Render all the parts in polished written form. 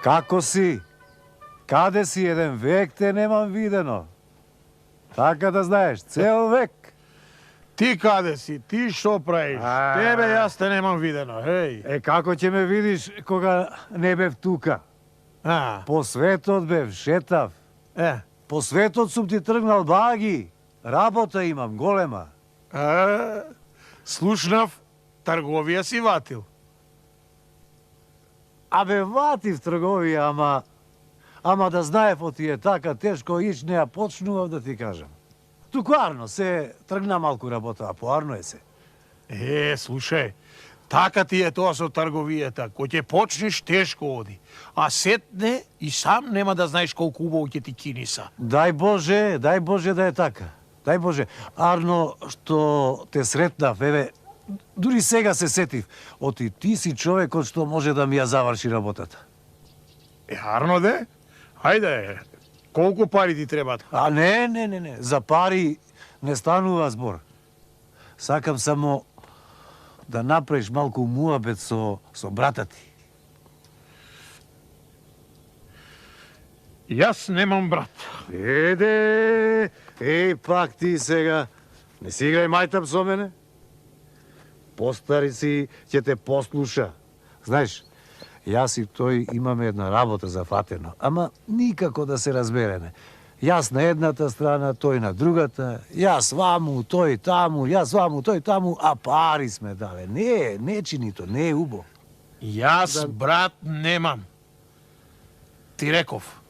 Како си? Каде си? Еден век те немам видено. Така да знаеш, цел век. Ти каде си? Ти што правиш? Тебе јас те немам видено, хеј. Како ќе ме видиш кога не бев тука? По светот бев, шетав. По светот сум ти тргнал баги. Работа имам, голема. Слушнав, трговија си ватил. Абе, ватив трговија, ама да знаев оти е така тешко ич не ја почнував да ти кажам. Тукварно се тргна малку работа, а поарно е се. Слушај, така ти е тоа со трговијата. Кој ќе почнеш, тешко оди. А сетне и сам нема да знаеш колку убаво ќе ти киниса. Дај Боже да е така. Дај Боже. Арно, што те сретнав, еве, дури сега се сетив. Оти ти си човекот што може да ми ја заврши работата. Арно де? Хајде, колку пари ти требат? Не. За пари не станува збор. Сакам само да направиш малку муабет со брата ти. Јас немам брат. Пак ти сега. Не си играј мајтап со мене. Постари си, ќе те послуша. Знаеш, јас и тој имаме една работа зафатено, ама никако да се разбереме. Јас на едната страна, тој на другата, јас ваму, тој таму, јас ваму, тој таму, а пари сме дале. Не чини то, не е убо. Јас брат немам. Ти реков.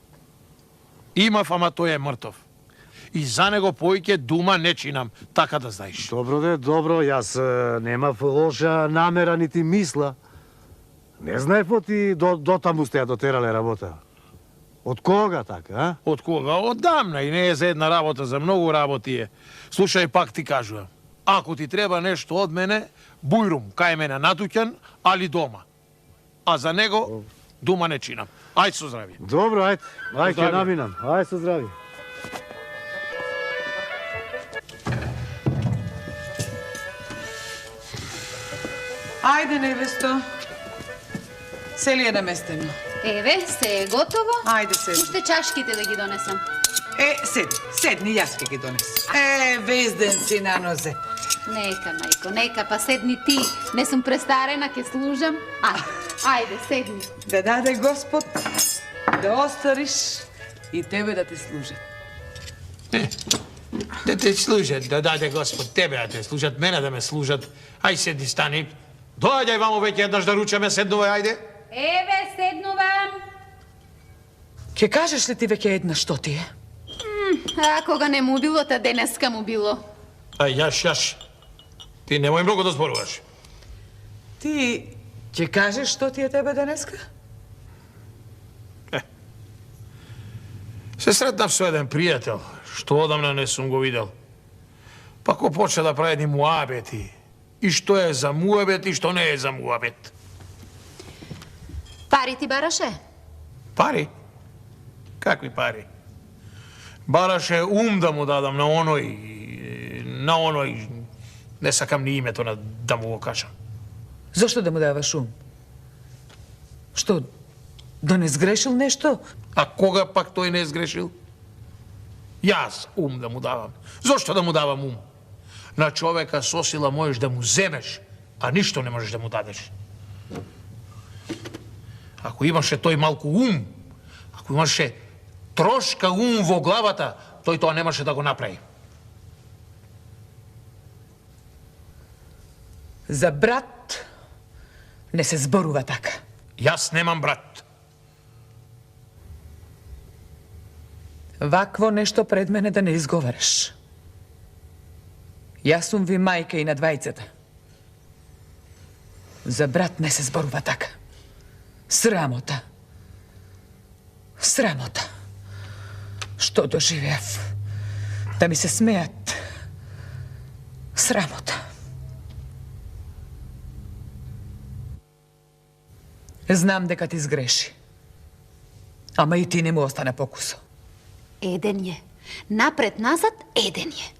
Имав, ама тој е мртов. И за него поиќе дума не чинам, така да знаеш. Добро, јас немав лоша намера нити мисла. Не знаев оти до таму сте ја дотерале работа. Од кога така, а? Од кога? Одамна и не е за една работа, за многу работи е. Слушај, пак ти кажувам. Ако ти треба нешто од мене, бујрум, кај мене натуќан, али дома. А за него, дума не чинам. Ајде со здрави. Добро, ајде ќе наминам. Ајде со здрави. Ајде, невесто. Се ли е наместено? Еве, се е готово. Ајде, седни. Уште чашките да ги донесам. Седни, јас ќе ги донесам. Везден си на нозе. Нека, мајко, нека, па седни ти. Не сум престарена, ќе служам. Ајде, седни. Да даде Господ да остариш и тебе да те служат. Да те служат, да даде Господ тебе да те служат, мене да ме служат. Ај седни, стани. Доаѓај вамо веќе еднаш да ручаме, седнувај, ајде. Еве, седнувам. Ке кажеш ли ти веќе една што ти е? Кога не му било, та денеска му било. Јаш. Ти немој многу да зборуваш. Ти ќе кажеш што ти е тебе денеска? Се сретнав со еден пријател, што одамна не сум го видел. Па ко почна да прави едни муабети. И што е за муабет и што не е за муабет. Пари ти бараше? Пари? Какви пари? Бараше ум да му дадам на оној, не сакам ни името да му го кажам. Зошто да му даваш ум? Што, да не сгрешил нешто? А кога пак тој не сгрешил? Јас ум да му давам. Зошто да му давам ум? На човека со сила можеш да му земеш, а ништо не можеш да му дадеш. Ако имаше тој малку ум, ако имаше трошка ум во главата, тој тоа немаше да го направи. За брат не се зборува така. Јас немам брат. Вакво нешто пред мене да не изговараш. Јас сум ви мајка и на двајцата. За брат не се зборува така. Срамота. Срамота. Што доживеав? Да ми се смеат. Срамота. Знам дека ти сгреши. Ама и ти не му остана покусо. Еден е. Напред-назад, еден е.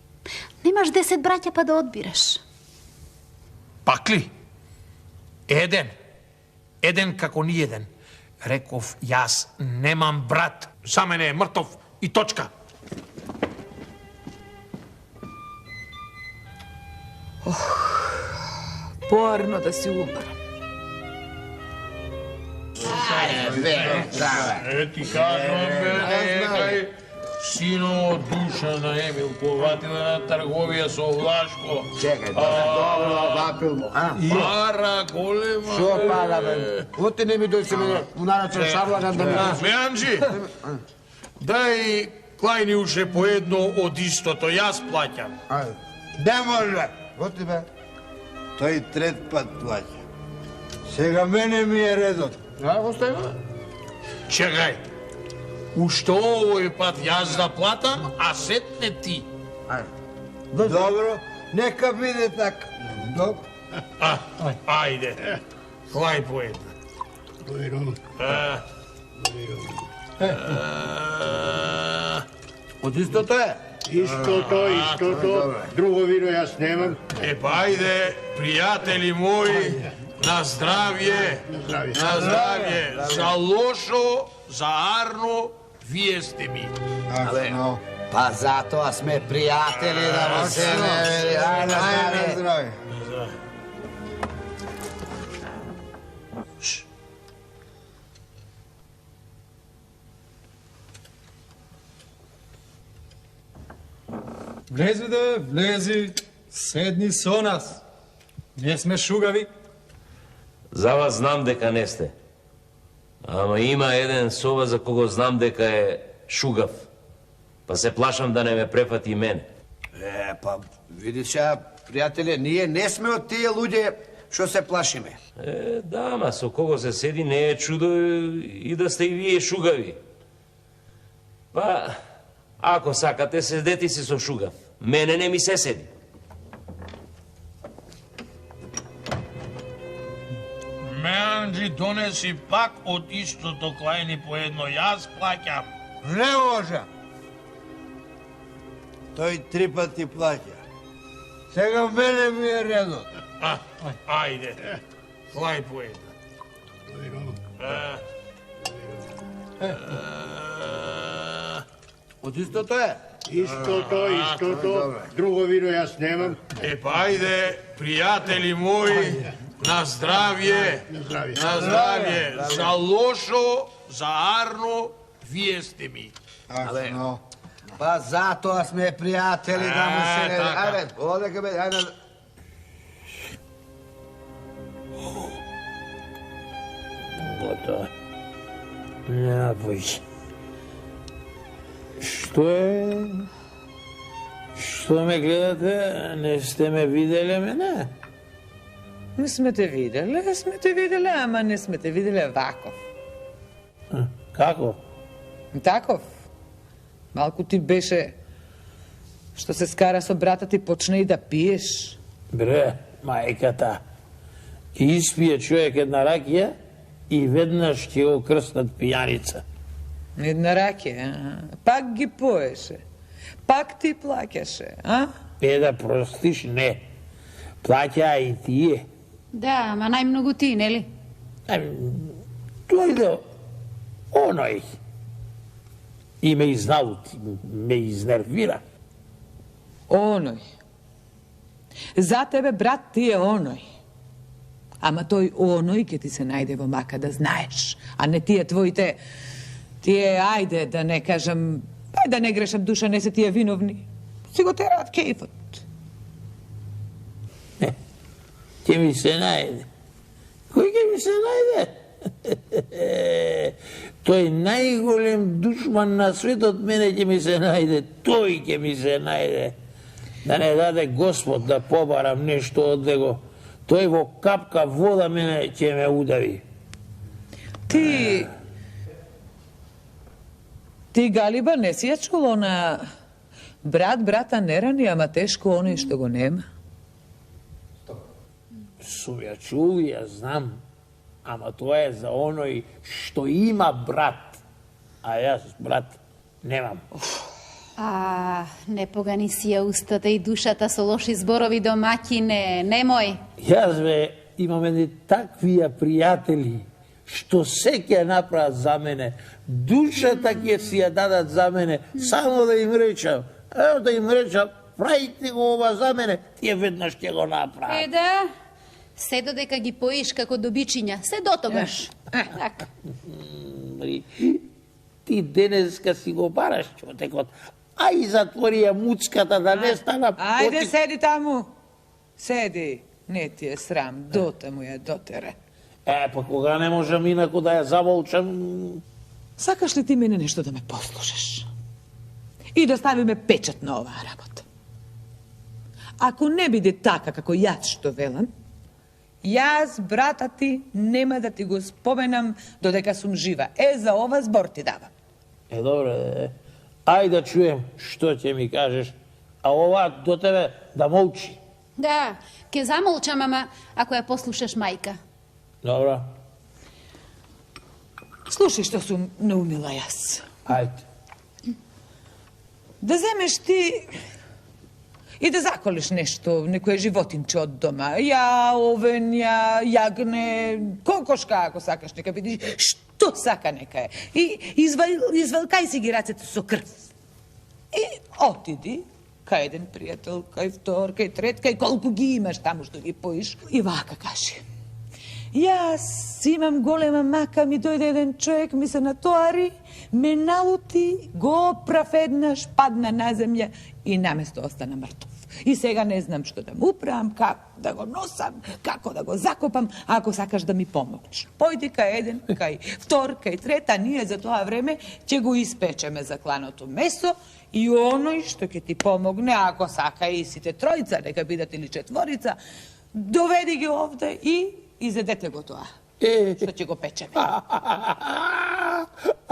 Немаш 10 браќа па да одбираш. Пак ли? Еден. Еден како ниеден. Реков, јас немам брат. За мене е мртов и точка. Порно да си умрам. Ти кажувам, кај сино душа на Емил поватила на трговија со Влашко. Чекај, добро, вапил му, а? Пара голема. Шо пара, бе? Оти не ми дојси мене, му нарача шаблаган да ми... Меанджи, дај клајни уше по едно од истото, јас плаќам. Не може! Оти бе. Тој трет пат плаќа. Сега мене ми е редот. А, остави? Чекај, уште овој пат јас да платам, а сетне ти. Добро, нека биде така. Добро. Ајде, клај по една. Од истото е? Истото. Друго вино јас немам. Ајде, пријатели мои, на здравје, на здравје. За лошо, за арно, вие сте ми. Точно. Па затоа сме пријатели да му се не вери. Ајде, Ајде, здраве. Влези да влези, седни со нас. Не сме шугави. За вас знам дека не сте. Ама има еден со вас за кого знам дека е шугав. Па се плашам да не ме префати и мене. Па, видиш, пријателе, ние не сме од тие луѓе што се плашиме. Да, ама со кого се седи не е чудо и да сте и вие шугави. Па, ако сакате, седете си со шугав. Мене не ми се седи. Меанджи донеси пак од истото клајни по едно, јас плаќам. Не може. Тој три пати плаќа. Сега мене ми е редот. Ајде, клај по една. Од истото е? Истото. Друго вино јас немам. Ајде, пријатели мои, на здравје, на здравје. За лошо, за арно, вие сте ми. Точно. Па затоа сме пријатели да му се не вери. Ајде, одека бе, ајде. Готово. Нема поиќе. Што е? Што ме гледате? Не сте ме виделе мене? Не сме те виделе, ама не сме те виделе ваков. Како? Таков. Малку ти беше што се скара со брата ти, почна и да пиеш. Бре, мајката. Ќе испие човек една ракија и веднаш ќе го крстат пијаница. Една ракија, пак ги поеше. Пак ти плаќаше, а? Да простиш, не. Плаќаа и тие. Да, ама најмногу ти, нели? Тој да оној. И ме изналути, ме изнервира. Оној. За тебе брат ти е оној. Ама тој оној ќе ти се најде во мака, да знаеш. А не тие твоите... Тие, ајде да не кажам... Ајде да не грешам душа, не се тие виновни. Си го тераат кејфот. Ќе ми се најде. Кој ќе ми се најде? Тој најголем душман на светот мене ќе ми се најде. Тој ќе ми се најде. Да не даде Господ да побарам нешто од него. Тој во капка вода мене ќе ме удави. Ти, Галиба, не си ја чуло на брат брата не рани, ама тешко оној што го нема? Сум ја чул, ја знам. Ама тоа е за оној што има брат. А јас брат немам. Не погани си ја устата и душата со лоши зборови, домаќине, немој. Јас имам едни таквија пријатели што се ќе направат за мене, душата ќе си ја дадат за мене, само да им речам, ево да им речам, правите го ова за мене, тие веднаш ќе го направат. Да, се додека ги поиш како добичиња, се дотогаш. Така. Ти денеска си го бараш човекот, ај затвори ја муцката да не стана... Ајде, седи таму. Седи. Не ти е срам, дота му ја дотере. Па кога не можам инако да ја замолчам... Сакаш ли ти мене нешто да ме послушаш? И да ставиме печат на оваа работа. Ако не биде така како јас што велам, јас, брата ти, нема да ти го споменам додека сум жива. За ова збор ти давам. Добре, ај да чуем што ќе ми кажеш, а ова до тебе да молчи. Да, ќе замолчам, ама ако ја послушаш мајка. Добра. Слушай што сум наумила јас. Ајде. Да земеш ти и да заколиш нешто, некое животинче од дома. Ја, овен, ја, јагне, кокошка, ако сакаш, нека видиш, што сака нека е. И извалкај си ги рацете со крв. И отиди кај еден пријател, кај втор, кај трет, кај колку ги имаш таму што ги поиш. И вака кажи. Јас имам голема мака, ми дојде еден човек, ми се натоари, ме налути, го оправ еднаш, падна на земја и наместо остана мртов. И сега не знам што да му управам, како да го носам, како да го закопам, ако сакаш да ми помогнеш. Појди кај еден, кај втор, кај трет, а ние за тоа време ќе го испечеме за кланото месо и оној што ќе ти помогне, ако сака и сите тројца, нека бидат или четворица, доведи ги овде и изедете го тоа, што ќе го печеме.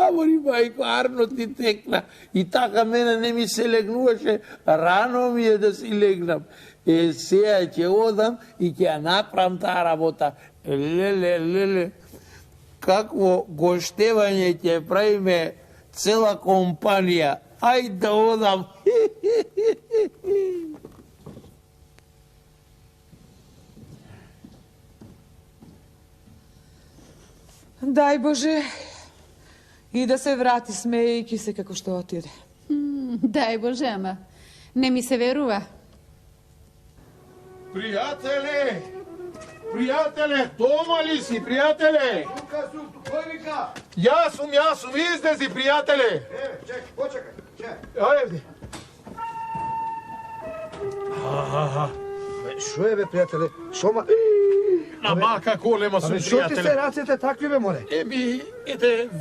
Амори, мајко, арно ти текна. И така мене не ми се легнуваше, рано ми е да си легнам. Сега ќе одам и ќе ја направам таа работа. Леле, какво гоштевање ќе правиме цела компанија. Ајде да одам. Дај Боже, и да се врати смејќи се како што отиде. Дај Боже, ама не ми се верува. Пријателе! Пријателе, дома ли си, пријателе? Тука сум, кој вика? Јас сум, излези, пријателе! Почекај, чекај. Ајде. Шо е бе, пријателе? Шома... Ама како голема сум, Шо ти се пријателе? рацете такви бе, моле?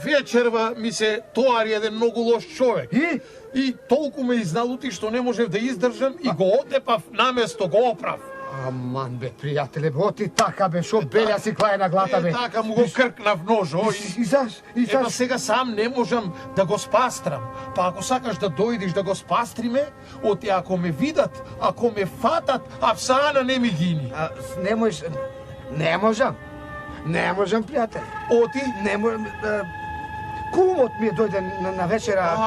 Вечерва ми се тоари еден многу лош човек. И толку ме изналути што не можев да издржам и го отепав наместо го оправ. Аман бе, пријателе, бе, оти така бе, шо белја си клаја на глата бе. Така му го кркнав ножо И заш? Ема сега сам не можам да го спастрам. Па ако сакаш да дојдеш да го спастриме, оти ако ме видат, ако ме фатат, апсана не ми гини. Не можам, пријателе. Оти? Не можам, кумот ми дојде на вечера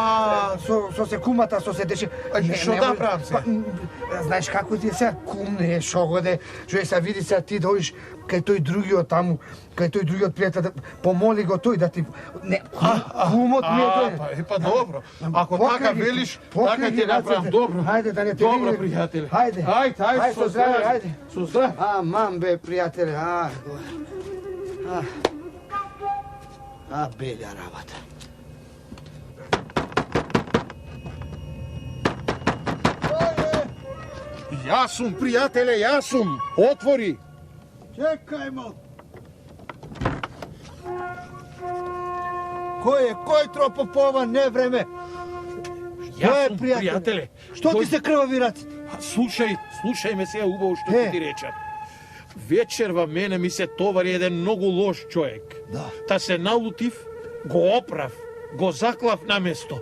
со се кумата, со се деше. Што да правам се? Знаеш како ти е сега, кум не е шо годе, човек се види сега ти дојдеш кај тој другиот таму, кај тој другиот пријател, помоли го тој да ти... Не, кумот ми е дојде. Па добро, ако така велиш, така ќе направам, добро. Хајде да не те Добро, види. пријателе. Хајде, со здраве, хајде. Со здраве. Аман бе, пријателе, белја работа. Јас сум, пријателе, јас сум. Отвори. Чекај мо. Кој тропо по ова невреме? Јас сум, пријателе. Што ти се крвави раците? Слушај ме сега убаво што ќе ти речам. Вечерва мене ми се товари еден многу лош човек. Да. Та се налутив, го оправ, го заклав на место.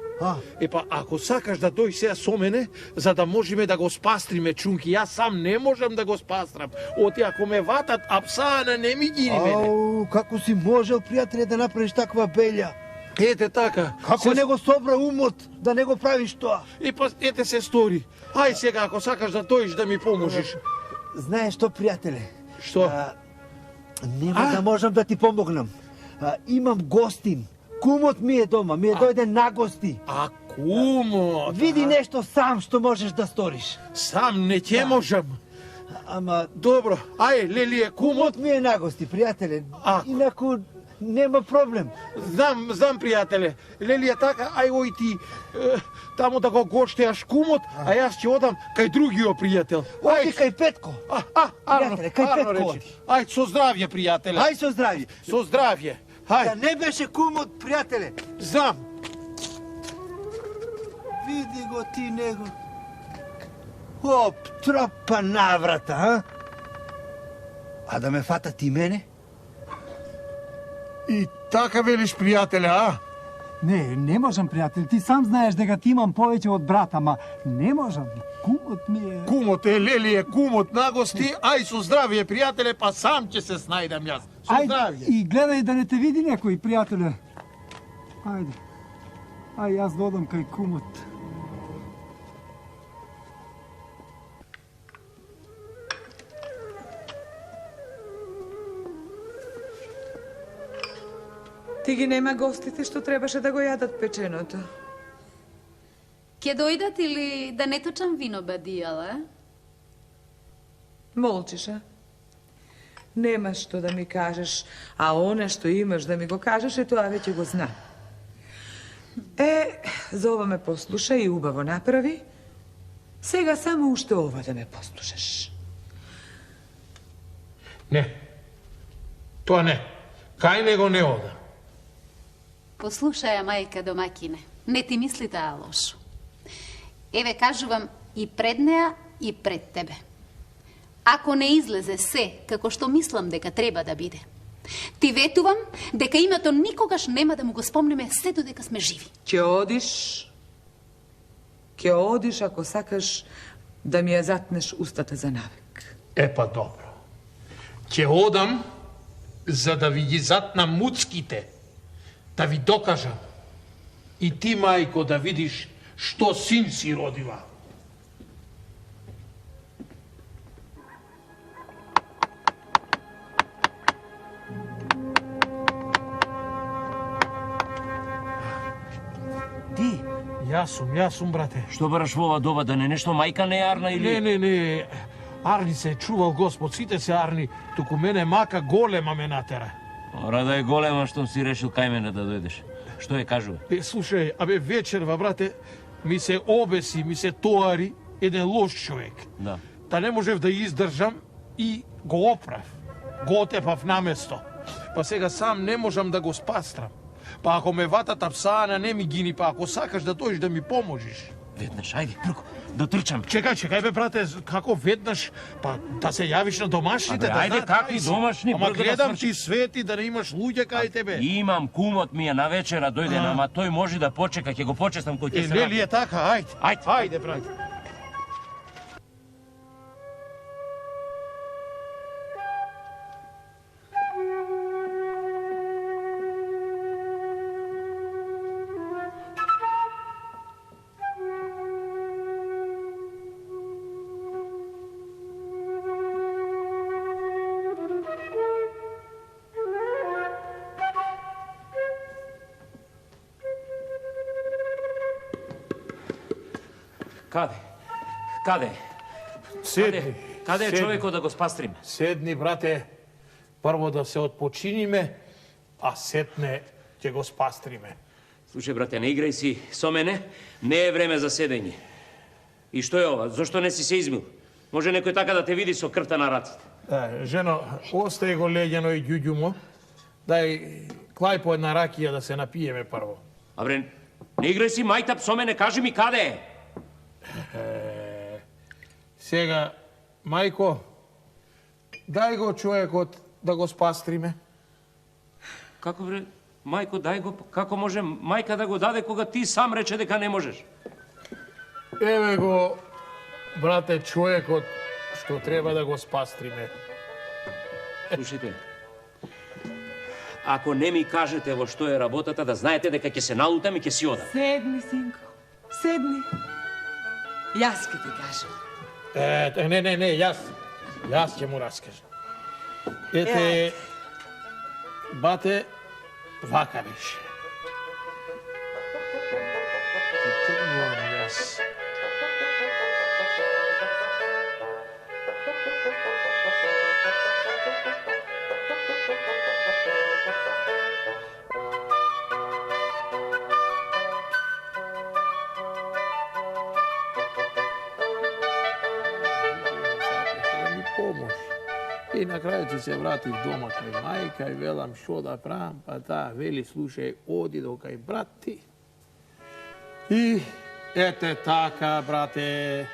Епа, ако сакаш да дојдеш сега со мене, за да можеме да го спастриме, чунки, јас сам не можам да го спастрам. Оти ако ме ватат, апсана не ми гини мене. Ау, како си можел, пријателе, да направиш таква белја? Ете така. Како не го собра умот да не го правиш тоа? Епа, ете се стори. Ај сега, ако сакаш да дојдеш да ми поможиш. Знаеш што, пријателе? Што? Нема да можам да ти помогнам. Имам гостин. Кумот ми е дома, ми е дојде на гости. А кумот? Види нешто сам што можеш да сториш. Сам не ќе можам. Ама Добро, ај, Лелие, кумот ми е на гости, пријателе. Инаку нема проблем. Знам, пријателе. Лелие, така, ај ој ти таму да го гоштеаш кумот, а јас ќе одам кај другиот пријател. Оди кај Петко. Арно, Пријателе, кај Арно Петко речи. оди. Ај, со здравје, пријателе. Ај со здравје. Со здравје. Ај. Да не беше кумот, пријателе. Знам. Види го ти него. Оп, тропа наврата, а? А да ме фатат и мене? И така велиш, пријателе, а? Не можам, пријател. Ти сам знаеш дека ти имам повеќе од брат, ама не можам. Кумот ми е... Кумот е, Лелие, кумот на гости. Ај, со здравје, пријателе, па сам ќе се снајдам јас. Со здравје. И гледај да не те види некој, пријателе. Ајде. Ај, јас додам кај кумот. Ти ги нема гостите што требаше да го јадат печеното. Ке дојдат или да не точам вино бадијала? Молчиша. Немаш што да ми кажеш, а оне што имаш да ми го кажеш, тоа веќе го знам. За ова ме послуша и убаво направи. Сега само уште ова да ме послушаш. Не. Тоа не. Кај него не одам. Послушај, мајка домакине, не ти мисли таа лошо. Еве, кажувам и пред неа, и пред тебе. Ако не излезе се како што мислам дека треба да биде, ти ветувам дека името никогаш нема да му го спомнеме се додека сме живи. Ќе одиш ако сакаш да ми ја затнеш устата за навек. Па добро. Ќе одам за да ви ги затнам муцките, да ви докажам. И ти, мајко, да видиш што син си родила. Ти? Јас сум, брате. Што бараш во ова доба, да не нешто мајка не арна или... Не. Арни се чувал Господ, сите се арни, туку мене мака голема ме натера. Ора да е голема, штом си решил кај мене да дојдеш. Што е кажува? Слушај, вечерва, брате, ми се обеси, ми се тоари еден лош човек. Да. Та не можев да издржам и го оправ. Го отепав на место. Па сега сам не можам да го спастрам. Па ако ме ватат апсаана, не ми гини, па ако сакаш да дојдеш да ми поможиш. Веднаш, ајде, прко, да трчам. Чекај, бе, брате, како веднаш, па да се јавиш на домашните, да ајде, какви домашни, Ама брзо да гледам сврши. ти свети, да не имаш луѓе кај тебе. Имам, кумот ми е на вечера дојден, ама тој може да почека, ќе го почестам кој ќе се Нели е така, ајде, брате. Каде? Седни. Каде е човекот да го спастриме? Седни, брате, прво да се отпочиниме, а сетне ќе го спастриме. Слушај, брате, не играј си со мене, не е време за седење. И што е ова? Зошто не си се измил? Може некој така да те види со крвта на раците. Жено, остај го леѓено и ѓуѓумо. Дај клај по една ракија да се напиеме прво. Абре, не играј си мајтап со мене, кажи ми каде е? Сега, мајко, дај го човекот да го спастриме. Како бре, мајко, дај го, како може мајка да го даде кога ти сам рече дека не можеш? Еве го, брате, човекот што треба да го спастриме. Слушайте, ако не ми кажете во што е работата, да знаете дека ќе се налутам и ќе си одам. Седни, синко, седни. Јас ќе ти кажам. Не, јас ќе му раскажам. Бате, Вака беше. Ти тргнувам јас. И на крају ти се вратив дома кај мајка и велам шо да правам, па таа вели слушај, оди до кај брат ти. И ете така, брате,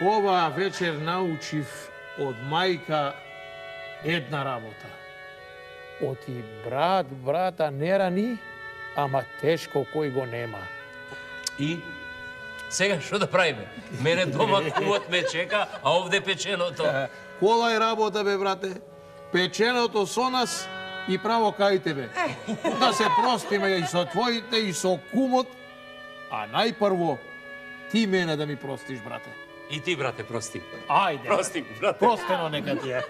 ова вечер научив од мајка една работа. Оти брат брата не рани, ама тешко кој го нема. И сега што да правиме? Мене дома кумот ме чека, а овде печеното. Кола е работа, бе, брате. Печеното со нас и право кај тебе. Да се простиме и со твоите, и со кумот, а најпрво ти мене да ми простиш, брате. И ти, брате, прости. Ајде. Прости, брате. Простено нека ти е.